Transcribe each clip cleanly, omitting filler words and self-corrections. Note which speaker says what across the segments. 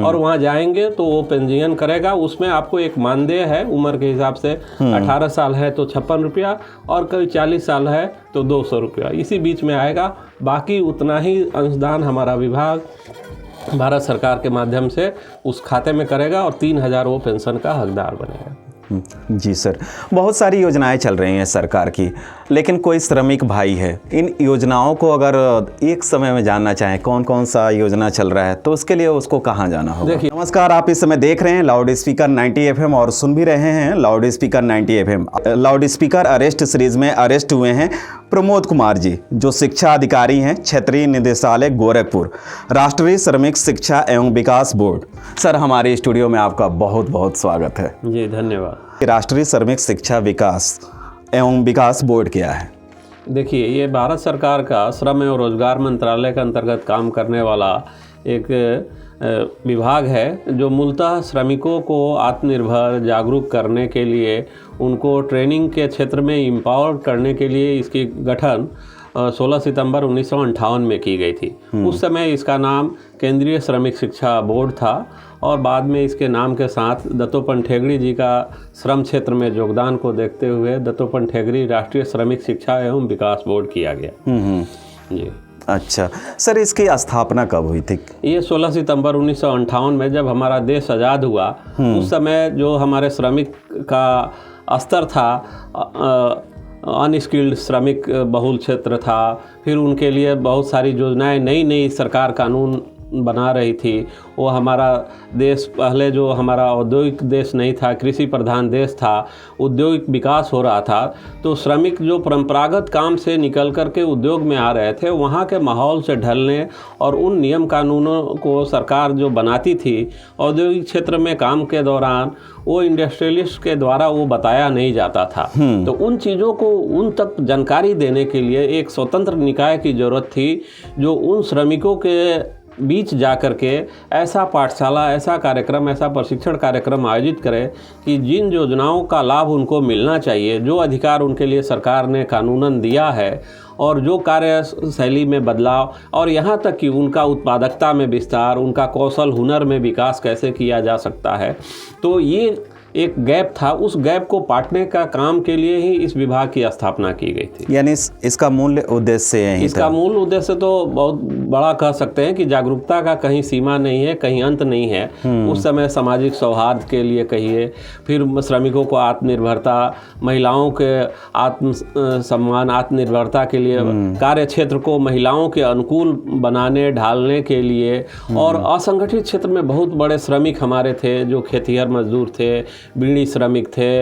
Speaker 1: और वहाँ जाएंगे तो वो पंजीयन करेगा। उसमें आपको एक मानदेय है उम्र के हिसाब से, 18 साल है तो 56 रुपया और कभी 40 साल है तो 200 रुपया, इसी बीच में आएगा। बाकी उतना ही अंशदान हमारा विभाग भारत सरकार के माध्यम से उस खाते में करेगा और 3,000 वो पेंशन का हकदार बनेगा।
Speaker 2: जी सर, बहुत सारी योजनाएं चल रही हैं सरकार की, लेकिन कोई श्रमिक भाई है, इन योजनाओं को अगर एक समय में जानना चाहें कौन कौन सा योजना चल रहा है तो उसके लिए उसको कहाँ जाना होगा?
Speaker 1: देखिए,
Speaker 2: नमस्कार, आप इस समय देख रहे हैं लाउड स्पीकर 90 FM और सुन भी रहे हैं loud speaker 90 FM। Loud speaker arrest series में अरेस्ट हुए हैं प्रमोद कुमार जी, जो शिक्षा अधिकारी हैं क्षेत्रीय निदेशालय गोरखपुर, राष्ट्रीय श्रमिक शिक्षा एवं विकास बोर्ड। सर, हमारे स्टूडियो में आपका बहुत बहुत स्वागत है।
Speaker 1: जी धन्यवाद।
Speaker 2: राष्ट्रीय श्रमिक शिक्षा विकास एवं विकास बोर्ड क्या है?
Speaker 1: देखिए, ये भारत सरकार का श्रम एवं रोजगार मंत्रालय के अंतर्गत काम करने वाला एक विभाग है, जो मूलतः श्रमिकों को आत्मनिर्भर जागरूक करने के लिए, उनको ट्रेनिंग के क्षेत्र में एम्पावर करने के लिए इसकी गठन 16 सितंबर 1958 में की गई थी। उस समय इसका नाम केंद्रीय श्रमिक शिक्षा बोर्ड था और बाद में इसके नाम के साथ दत्तोपंत ठेंगड़ी जी का श्रम क्षेत्र में योगदान को देखते हुए दत्तोपंत ठेंगड़ी राष्ट्रीय श्रमिक शिक्षा एवं विकास बोर्ड किया गया। जी
Speaker 2: अच्छा सर, इसकी स्थापना कब हुई थी?
Speaker 1: ये 16 सितंबर 1958 में जब हमारा देश आज़ाद हुआ, उस समय जो हमारे श्रमिक का स्तर था, अनस्किल्ड श्रमिक बहुल क्षेत्र था, फिर उनके लिए बहुत सारी योजनाएं नई नई सरकार कानून बना रही थी। वो हमारा देश पहले जो हमारा औद्योगिक देश नहीं था, कृषि प्रधान देश था, औद्योगिक विकास हो रहा था, तो श्रमिक जो परंपरागत काम से निकल कर के उद्योग में आ रहे थे, वहाँ के माहौल से ढलने और उन नियम कानूनों को सरकार जो बनाती थी औद्योगिक क्षेत्र में काम के दौरान, वो इंडस्ट्रियलिस्ट के द्वारा वो बताया नहीं जाता था। तो उन चीज़ों को उन तक जानकारी देने के लिए एक स्वतंत्र निकाय की ज़रूरत थी, जो उन श्रमिकों के बीच जाकर के ऐसा पाठशाला, ऐसा कार्यक्रम, ऐसा प्रशिक्षण कार्यक्रम आयोजित करे कि जिन योजनाओं का लाभ उनको मिलना चाहिए, जो अधिकार उनके लिए सरकार ने कानूनन दिया है, और जो कार्य शैली में बदलाव, और यहाँ तक कि उनका उत्पादकता में विस्तार, उनका कौशल हुनर में विकास कैसे किया जा सकता है। तो ये एक गैप था, उस गैप को पाटने का काम के लिए ही इस विभाग की स्थापना की गई थी।
Speaker 2: यानी इसका मूल उद्देश्य यही था?
Speaker 1: इसका मूल उद्देश्य तो बहुत बड़ा कह सकते हैं कि जागरूकता का कहीं सीमा नहीं है, कहीं अंत नहीं है। उस समय सामाजिक सौहार्द के लिए कहिए, फिर श्रमिकों को आत्मनिर्भरता, महिलाओं के आत्म सम्मान, आत्मनिर्भरता के लिए कार्य क्षेत्र को महिलाओं के अनुकूल बनाने ढालने के लिए, और असंगठित क्षेत्र में बहुत बड़े श्रमिक हमारे थे, जो खेतिहर मजदूर थे, बीड़ी श्रमिक थे,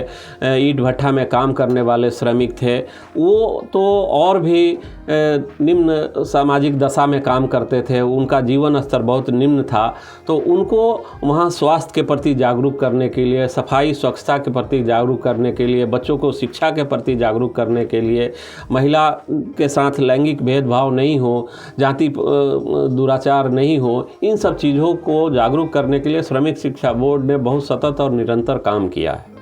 Speaker 1: ईंट भट्ठा में काम करने वाले श्रमिक थे, वो तो और भी निम्न सामाजिक दशा में काम करते थे, उनका जीवन स्तर बहुत निम्न था। तो उनको वहाँ स्वास्थ्य के प्रति जागरूक करने के लिए, सफाई स्वच्छता के प्रति जागरूक करने के लिए, बच्चों को शिक्षा के प्रति जागरूक करने के लिए, महिला के साथ लैंगिक भेदभाव नहीं हो, जाति दुराचार नहीं हो, इन सब चीज़ों को जागरूक करने के लिए श्रमिक शिक्षा बोर्ड ने बहुत सतत और निरंतर काम किया है।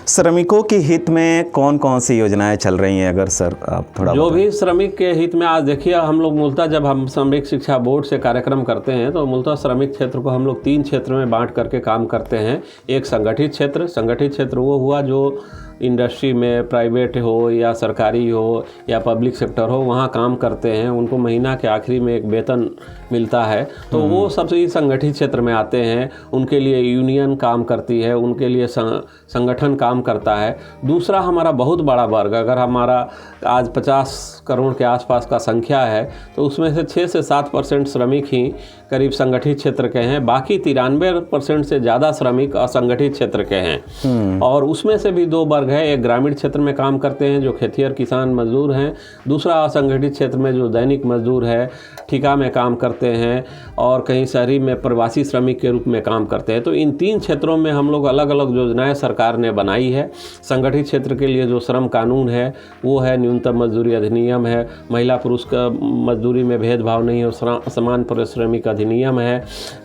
Speaker 2: श्रमिकों के हित में कौन कौन सी योजनाएं चल रही हैं, अगर सर आप थोड़ा
Speaker 1: जो भी श्रमिक के हित में, आज देखिए हम लोग मूलतः जब हम श्रमिक शिक्षा बोर्ड से कार्यक्रम करते हैं तो मूलतः श्रमिक क्षेत्र को हम लोग 3 क्षेत्र में बांट करके काम करते हैं। एक संगठित क्षेत्र वो हुआ जो इंडस्ट्री में प्राइवेट हो या सरकारी हो या पब्लिक सेक्टर हो, वहाँ काम करते हैं, उनको महीना के आखिरी में एक वेतन मिलता है, तो वो सबसे संगठित क्षेत्र में आते हैं। उनके लिए यूनियन काम करती है, उनके लिए संगठन काम करता है। दूसरा हमारा बहुत बड़ा वर्ग, अगर हमारा आज 50 करोड़ के आसपास का संख्या है, तो उसमें से 6 से 7% श्रमिक ही करीब संगठित क्षेत्र के हैं, बाकी 93% से ज़्यादा श्रमिक असंगठित क्षेत्र के हैं। और उसमें से भी 2 वर्ग है, एक ग्रामीण क्षेत्र में काम करते हैं जो खेतिहर किसान मजदूर हैं, दूसरा असंगठित क्षेत्र में जो दैनिक मजदूर है, ठेका में काम करते हैं, और कहीं शहरी में प्रवासी श्रमिक के रूप में काम करते हैं। तो इन 3 क्षेत्रों में हम लोग अलग अलग योजनाएं सरकार ने बनाई है। संगठित क्षेत्र के लिए जो श्रम कानून है वो है, न्यूनतम मजदूरी अधिनियम है, महिला पुरुष का मजदूरी में भेदभाव नहीं हो, समान पारिश्रमिक अधिनियम है,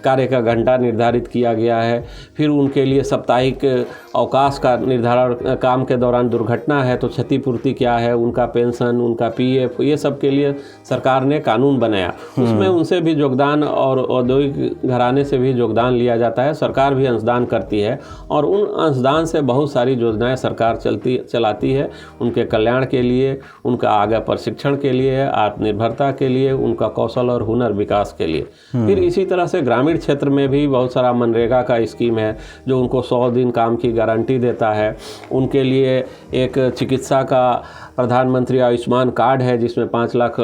Speaker 1: कार्य का घंटा निर्धारित किया गया है, फिर उनके लिए साप्ताहिक अवकाश का निर्धारण काम काम के दौरान दुर्घटना है तो क्षतिपूर्ति क्या है, उनका पेंशन, उनका पीएफ, ये सब के लिए सरकार ने कानून बनाया। उसमें उनसे भी योगदान और औद्योगिक घराने से भी योगदान लिया जाता है। सरकार भी अंशदान करती है और उन अंशदान से बहुत सारी योजनाएं सरकार चलाती है उनके कल्याण के लिए, उनका आगे प्रशिक्षण के लिए, आत्मनिर्भरता के लिए, उनका कौशल और हुनर विकास के लिए। फिर इसी तरह से ग्रामीण क्षेत्र में भी बहुत सारा मनरेगा का स्कीम है जो उनको 100 दिन काम की गारंटी देता है। उनके लिए एक चिकित्सा का प्रधानमंत्री आयुष्मान कार्ड है जिसमें 5 लाख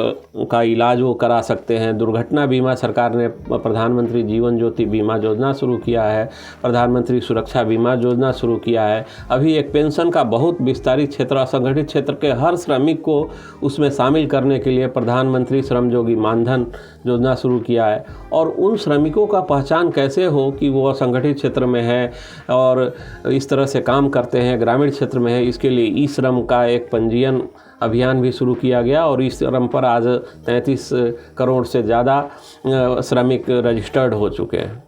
Speaker 1: का इलाज वो करा सकते हैं। दुर्घटना बीमा सरकार ने प्रधानमंत्री जीवन ज्योति बीमा योजना शुरू किया है, प्रधानमंत्री सुरक्षा बीमा योजना शुरू किया है। अभी एक पेंशन का बहुत विस्तारित क्षेत्र, असंगठित क्षेत्र के हर श्रमिक को उसमें शामिल करने के लिए प्रधानमंत्री श्रमयोगी मानधन योजना शुरू किया है। और उन श्रमिकों का पहचान कैसे हो कि वो असंगठित क्षेत्र में है और इस तरह से काम करते हैं, ग्रामीण क्षेत्र में है, इसके लिए ई श्रम का एक पंजीयन अभियान भी शुरू किया गया और इस श्रम पर आज 33 करोड़ से ज़्यादा श्रमिक रजिस्टर्ड हो चुके हैं।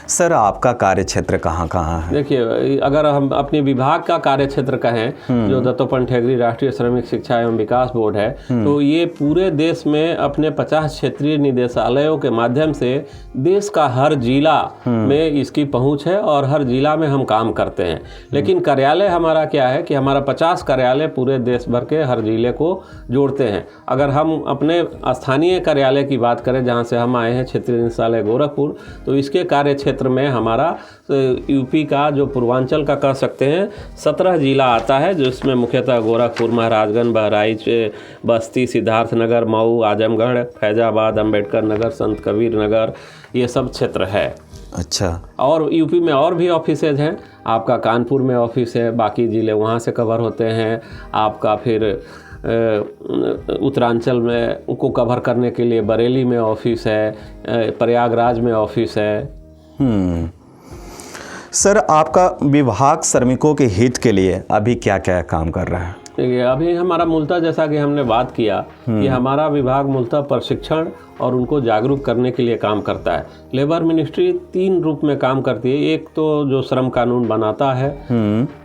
Speaker 2: सर, आपका कार्य क्षेत्र कहाँ कहाँ है?
Speaker 1: देखिए, अगर हम अपने विभाग का कार्य क्षेत्र कहें जो दत्तोपंत ठेंगरी राष्ट्रीय श्रमिक शिक्षा एवं विकास बोर्ड है, तो ये पूरे देश में अपने 50 क्षेत्रीय निदेशालयों के माध्यम से देश का हर जिला में इसकी पहुंच है और हर जिला में हम काम करते हैं। लेकिन कार्यालय हमारा क्या है कि हमारा 50 कार्यालय पूरे देश भर के हर जिले को जोड़ते हैं। अगर हम अपने स्थानीय कार्यालय की बात करें जहाँ से हम आए हैं, क्षेत्रीय निदेशालय गोरखपुर, तो इसके कार्य क्षेत्र में हमारा यूपी का जो पूर्वांचल का कह सकते हैं 17 जिला आता है, जिसमें मुख्यतः गोरखपुर, महाराजगंज, बहराइच, बस्ती, सिद्धार्थनगर, मऊ, आजमगढ़, फैजाबाद, अंबेडकर नगर, संत कबीर नगर, ये सब क्षेत्र है।
Speaker 2: अच्छा।
Speaker 1: और यूपी में और भी ऑफिसेज हैं। आपका कानपुर में ऑफिस है, बाकी ज़िले वहाँ से कवर होते हैं। आपका फिर उत्तरांचल में उनको कवर करने के लिए बरेली में ऑफिस है, प्रयागराज में ऑफिस है।
Speaker 2: सर, आपका विभाग श्रमिकों के हित के लिए अभी क्या क्या काम कर रहा है?
Speaker 1: देखिए, अभी हमारा मूलतः जैसा कि हमने बात किया कि हमारा विभाग मूलतः प्रशिक्षण और उनको जागरूक करने के लिए काम करता है। लेबर मिनिस्ट्री 3 रूप में काम करती है। एक तो जो श्रम कानून बनाता है,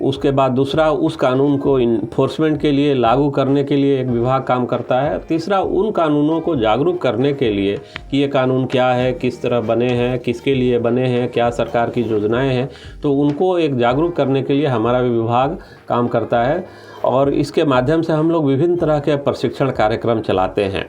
Speaker 1: उसके बाद दूसरा उस कानून को इन्फोर्समेंट के लिए लागू करने के लिए एक विभाग काम करता है। तीसरा उन कानूनों को जागरूक करने के लिए कि ये कानून क्या है, किस तरह बने हैं, किसके लिए बने हैं, क्या सरकार की योजनाएं हैं, तो उनको एक जागरूक करने के लिए हमारा विभाग काम करता है। और इसके माध्यम से हम लोग विभिन्न तरह के प्रशिक्षण कार्यक्रम चलाते हैं।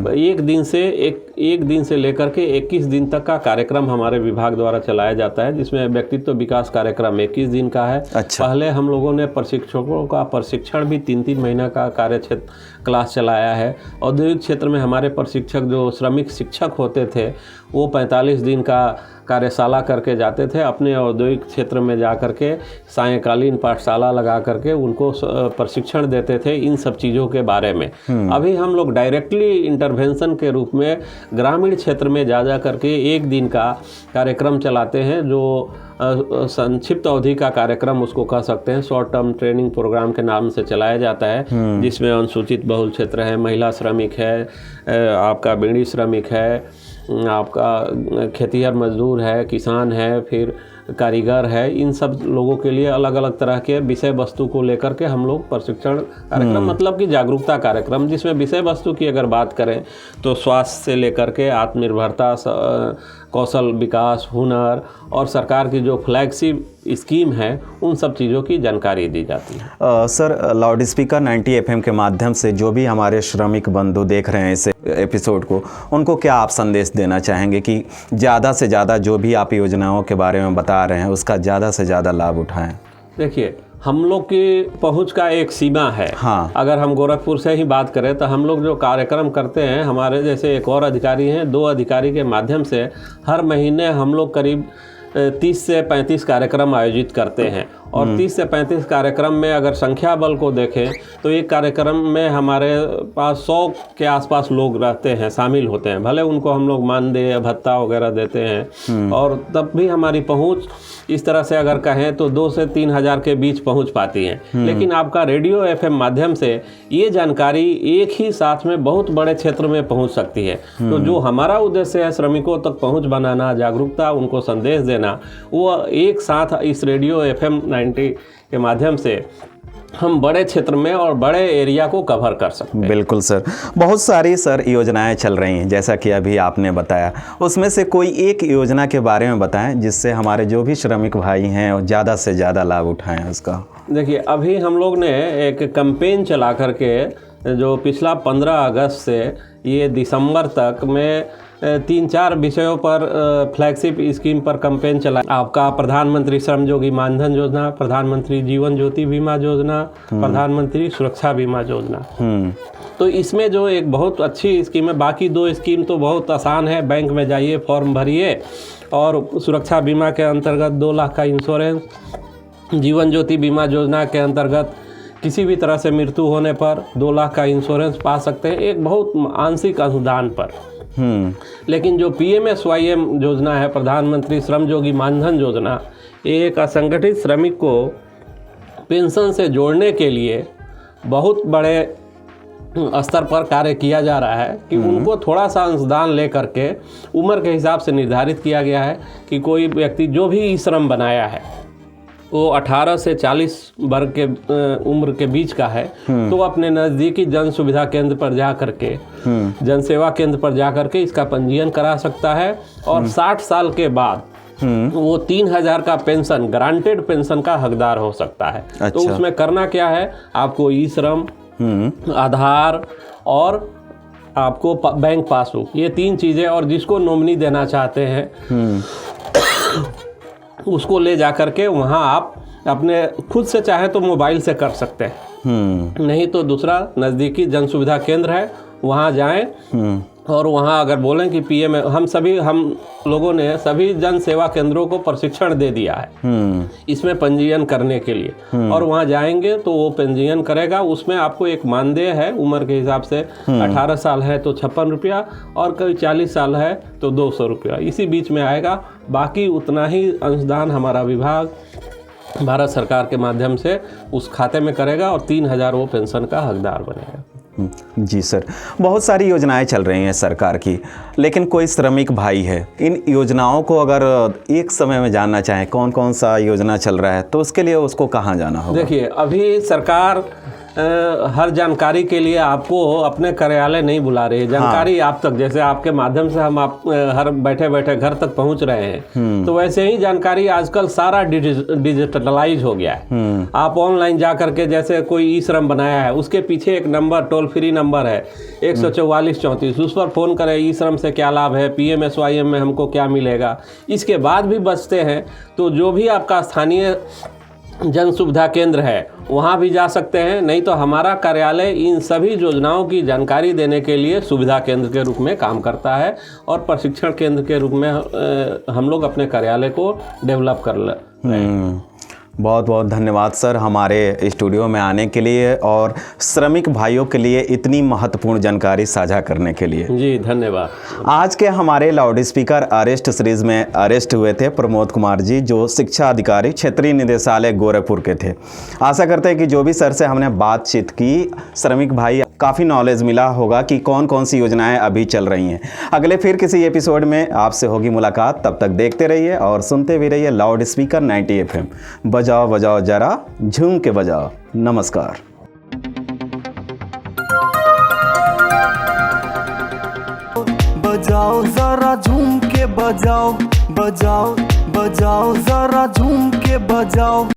Speaker 1: एक दिन से लेकर के 21 दिन तक का कार्यक्रम हमारे विभाग द्वारा चलाया जाता है, जिसमें व्यक्तित्व विकास कार्यक्रम 21 दिन का है।
Speaker 2: अच्छा।
Speaker 1: पहले हम लोगों ने प्रशिक्षकों का प्रशिक्षण भी 3-3 महीना का कार्य क्षेत्र क्लास चलाया है। औद्योगिक क्षेत्र में हमारे प्रशिक्षक जो श्रमिक शिक्षक होते थे वो 45 दिन का कार्यशाला करके जाते थे। अपने औद्योगिक क्षेत्र में जा कर के सायंकालीन पाठशाला लगा करके उनको प्रशिक्षण देते थे इन सब चीज़ों के बारे में। अभी हम लोग डायरेक्टली इंटरवेंशन के रूप में ग्रामीण क्षेत्र में जा करके 1 दिन का कार्यक्रम चलाते हैं, जो संक्षिप्त अवधि का कार्यक्रम उसको कह सकते हैं। शॉर्ट टर्म ट्रेनिंग प्रोग्राम के नाम से चलाया जाता है, जिसमें अनुसूचित बहुल क्षेत्र है, महिला श्रमिक है, आपका बीड़ी श्रमिक है, आपका खेतिहर मजदूर है, किसान है, फिर कारीगर है। इन सब लोगों के लिए अलग अलग तरह के विषय वस्तु को लेकर के हम लोग प्रशिक्षण कार्यक्रम, मतलब कि जागरूकता कार्यक्रम, जिसमें विषय वस्तु की अगर बात करें तो स्वास्थ्य से लेकर के आत्मनिर्भरता, कौशल विकास, हुनर और सरकार की जो फ्लैगशिप स्कीम है उन सब चीज़ों की जानकारी दी जाती है।
Speaker 2: सर, लाउड स्पीकर 90 FM के माध्यम से जो भी हमारे श्रमिक बंधु देख रहे हैं इस एपिसोड को, उनको क्या आप संदेश देना चाहेंगे कि ज़्यादा से ज़्यादा जो भी आप योजनाओं के बारे में बता रहे हैं उसका ज़्यादा से ज़्यादा लाभ उठाएं?
Speaker 1: देखिए, हम लोग की पहुंच का एक सीमा है।
Speaker 2: हाँ।
Speaker 1: अगर हम गोरखपुर से ही बात करें तो हम लोग जो कार्यक्रम करते हैं, हमारे जैसे एक और अधिकारी हैं, 2 अधिकारी के माध्यम से हर महीने हम लोग करीब 30 से 35 कार्यक्रम आयोजित करते हैं। और 30 से 35 कार्यक्रम में अगर संख्या बल को देखें तो एक कार्यक्रम में हमारे पास 100 के आसपास लोग रहते हैं, शामिल होते हैं। भले उनको हम लोग मानदेय भत्ता वगैरह देते हैं, और तब भी हमारी पहुंच इस तरह से अगर कहें तो 2 से 3 हज़ार के बीच पहुंच पाती है। लेकिन आपका रेडियो FM माध्यम से ये जानकारी एक ही साथ में बहुत बड़े क्षेत्र में पहुंच सकती है। तो जो हमारा उद्देश्य है श्रमिकों तक पहुंच बनाना, जागरूकता, उनको संदेश देना, वो एक साथ इस रेडियो FM 90 के माध्यम से हम बड़े क्षेत्र में और बड़े एरिया को कवर कर सकते हैं।
Speaker 2: बिल्कुल सर, बहुत सारी सर योजनाएं चल रही हैं जैसा कि अभी आपने बताया, उसमें से कोई एक योजना के बारे में बताएं जिससे हमारे जो भी श्रमिक भाई हैं वो ज़्यादा से ज़्यादा लाभ उठाएं उसका।
Speaker 1: देखिए, अभी हम लोग ने एक कैंपेन चला करके जो पिछला 15 अगस्त से ये दिसंबर तक में 3-4 विषयों पर फ्लैगशिप स्कीम पर कैंपेन चला। आपका प्रधानमंत्री श्रम योगी मानधन योजना, प्रधानमंत्री जीवन ज्योति बीमा योजना, प्रधानमंत्री सुरक्षा बीमा योजना। तो इसमें जो एक बहुत अच्छी स्कीम है, बाकी 2 स्कीम तो बहुत आसान है, बैंक में जाइए फॉर्म भरिए और सुरक्षा बीमा के अंतर्गत 2 लाख का इंश्योरेंस, जीवन ज्योति बीमा योजना के अंतर्गत किसी भी तरह से मृत्यु होने पर 2 लाख का इंश्योरेंस पा सकते हैं, एक बहुत आंशिक अनुदान पर। लेकिन जो PMSYM योजना है, प्रधानमंत्री श्रम योगी मानधन योजना, एक असंगठित श्रमिक को पेंशन से जोड़ने के लिए बहुत बड़े स्तर पर कार्य किया जा रहा है कि उनको थोड़ा सा अंशदान ले करके उम्र के हिसाब से निर्धारित किया गया है कि कोई व्यक्ति जो भी ई श्रम बनाया है वो 18 से 40 वर्ग के उम्र के बीच का है, तो अपने नज़दीकी जन सुविधा केंद्र पर जा करके, जन सेवा केंद्र पर जा करके इसका पंजीयन करा सकता है और 60 साल के बाद वो 3000 का पेंशन, ग्रांटेड पेंशन का हकदार हो सकता है। अच्छा। तो उसमें करना क्या है, आपको ई श्रम, आधार और आपको बैंक पासबुक, ये 3 चीज़ें, और जिसको नॉमिनी देना चाहते हैं उसको ले जा करके वहाँ आप अपने खुद से चाहे तो मोबाइल से कर सकते हैं, नहीं तो दूसरा नज़दीकी जन सुविधा केंद्र है वहाँ जाएं और वहाँ अगर बोलें कि PM, हम लोगों ने सभी जन सेवा केंद्रों को प्रशिक्षण दे दिया है इसमें पंजीयन करने के लिए, और वहाँ जाएंगे तो वो पंजीयन करेगा। उसमें आपको एक मानदेय है उम्र के हिसाब से, 18 साल है तो 56 रुपया और कोई 40 साल है तो 200 रुपया, इसी बीच में आएगा। बाकी उतना ही अंशदान हमारा विभाग भारत सरकार के माध्यम से उस खाते में करेगा और 3000 वो पेंशन का हकदार बनेगा।
Speaker 2: जी सर, बहुत सारी योजनाएं चल रही हैं सरकार की, लेकिन कोई श्रमिक भाई है, इन योजनाओं को अगर एक समय में जानना चाहें कौन कौन सा योजना चल रहा है तो उसके लिए उसको कहाँ जाना होगा?
Speaker 1: देखिए, अभी सरकार हर जानकारी के लिए आपको अपने कार्यालय नहीं बुला रही है, जानकारी आप तक, जैसे आपके माध्यम से हम आप हर बैठे बैठे घर तक पहुंच रहे हैं, तो वैसे ही जानकारी आजकल सारा डिजिटलाइज हो गया है। आप ऑनलाइन जा करके, जैसे कोई ई श्रम बनाया है उसके पीछे एक नंबर, टोल फ्री नंबर है 144-34, उस पर फ़ोन करें, ई श्रम से क्या लाभ है, PMSYM में हमको क्या मिलेगा। इसके बाद भी बचते हैं तो जो भी आपका स्थानीय जन सुविधा केंद्र है वहाँ भी जा सकते हैं, नहीं तो हमारा कार्यालय इन सभी योजनाओं की जानकारी देने के लिए सुविधा केंद्र के रूप में काम करता है और प्रशिक्षण केंद्र के रूप में हम लोग अपने कार्यालय को डेवलप कर रहे हैं।
Speaker 2: बहुत बहुत धन्यवाद सर हमारे स्टूडियो में आने के लिए और श्रमिक भाइयों के लिए इतनी महत्वपूर्ण जानकारी साझा करने के लिए।
Speaker 1: जी धन्यवाद।
Speaker 2: आज के हमारे लाउड स्पीकर अरेस्ट सीरीज में अरेस्ट हुए थे प्रमोद कुमार जी, जो शिक्षा अधिकारी क्षेत्रीय निदेशालय गोरखपुर के थे। आशा करते हैं कि जो भी सर से हमने बातचीत की, श्रमिक भाई काफ़ी नॉलेज मिला होगा कि कौन कौन सी योजनाएं अभी चल रही हैं। अगले फिर किसी एपिसोड में आपसे होगी मुलाकात, तब तक देखते रहिए और सुनते भी रहिए लाउड स्पीकर 90 FM। बजाओ बजाओ जरा झूम के बजाओ। नमस्कार।
Speaker 3: बजाओ जरा झूम के बजाओ, बजाओ बजाओ जरा झूम के बजाओ।